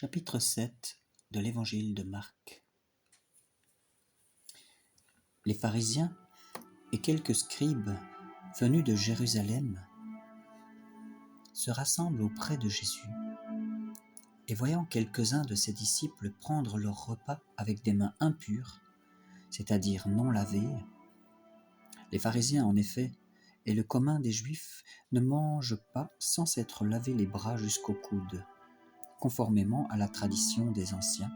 Chapitre 7 de l'Évangile de Marc. Les pharisiens et quelques scribes venus de Jérusalem se rassemblent auprès de Jésus et voyant quelques-uns de ses disciples prendre leur repas avec des mains impures, c'est-à-dire non lavées. Les pharisiens en effet et le commun des Juifs ne mangent pas sans s'être lavé les bras jusqu'au coude, conformément à la tradition des anciens,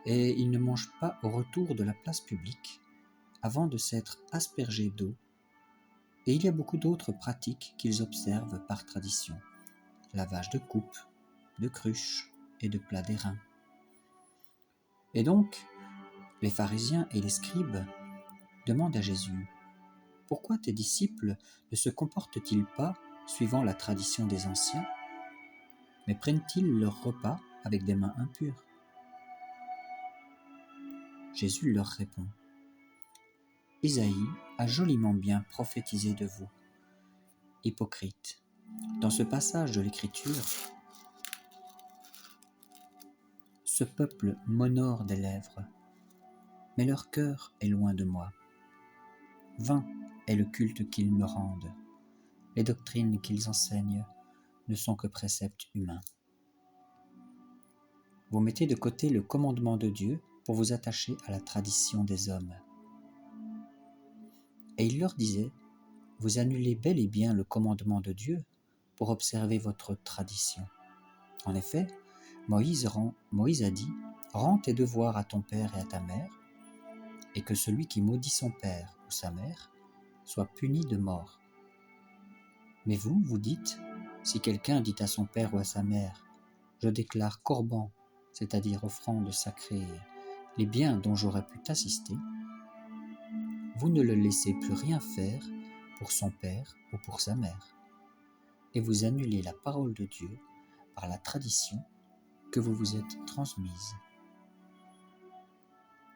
et ils ne mangent pas au retour de la place publique, avant de s'être aspergés d'eau, et il y a beaucoup d'autres pratiques qu'ils observent par tradition, lavage de coupes, de cruches et de plats d'airain. Et donc, les pharisiens et les scribes demandent à Jésus : « Pourquoi tes disciples ne se comportent-ils pas suivant la tradition des anciens, mais prennent-ils leur repas avec des mains impures ?» Jésus leur répond : « Isaïe a joliment bien prophétisé de vous, hypocrites. Dans ce passage de l'Écriture, ce peuple m'honore des lèvres, mais leur cœur est loin de moi. Vain est le culte qu'ils me rendent. Les doctrines qu'ils enseignent ne sont que préceptes humains. Vous mettez de côté le commandement de Dieu pour vous attacher à la tradition des hommes. » Et il leur disait : « Vous annulez bel et bien le commandement de Dieu pour observer votre tradition. En effet, Moïse a dit : rends tes devoirs à ton père et à ta mère, et que celui qui maudit son père ou sa mère soit puni de mort. Mais vous, vous dites : si quelqu'un dit à son père ou à sa mère : je déclare corban, c'est-à-dire offrande sacrée, les biens dont j'aurais pu t'assister, vous ne le laissez plus rien faire pour son père ou pour sa mère, et vous annulez la parole de Dieu par la tradition que vous vous êtes transmise.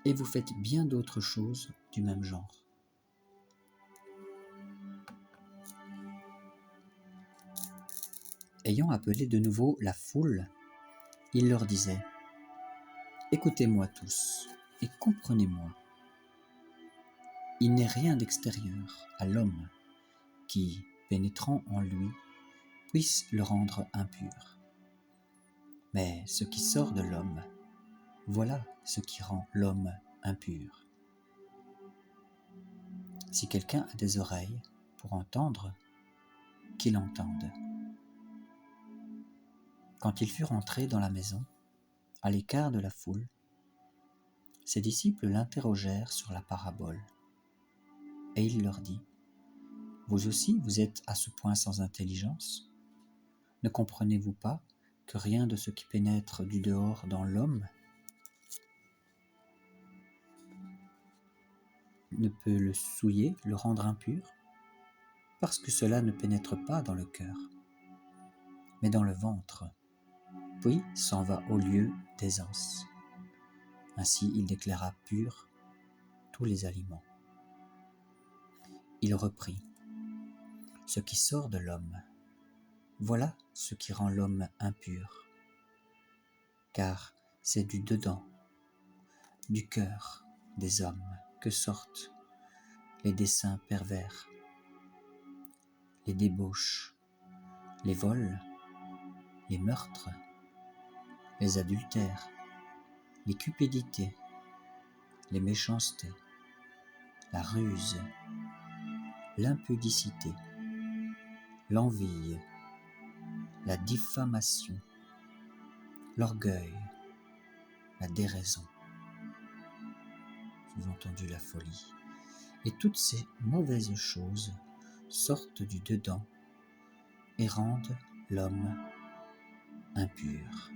Et vous faites bien d'autres choses du même genre. » Ayant appelé de nouveau la foule, il leur disait : « Écoutez-moi tous et comprenez-moi. Il n'est rien d'extérieur à l'homme qui, pénétrant en lui, puisse le rendre impur. Mais ce qui sort de l'homme, voilà ce qui rend l'homme impur. Si quelqu'un a des oreilles pour entendre, qu'il entende. » Quand ils furent entrés dans la maison, à l'écart de la foule, ses disciples l'interrogèrent sur la parabole. Et il leur dit : « Vous aussi, vous êtes à ce point sans intelligence ? Ne comprenez-vous pas que rien de ce qui pénètre du dehors dans l'homme ne peut le souiller, le rendre impur ? Parce que cela ne pénètre pas dans le cœur, mais dans le ventre, puis s'en va au lieu d'aisance. Ainsi il déclara purs tous les aliments. » Il reprit : « Ce qui sort de l'homme, voilà ce qui rend l'homme impur, car c'est du dedans, du cœur des hommes que sortent les desseins pervers, les débauches, les vols, les meurtres, les adultères, les cupidités, les méchancetés, la ruse, l'impudicité, l'envie, la diffamation, l'orgueil, la déraison, sous-entendu la folie. Et toutes ces mauvaises choses sortent du dedans et rendent l'homme impur. »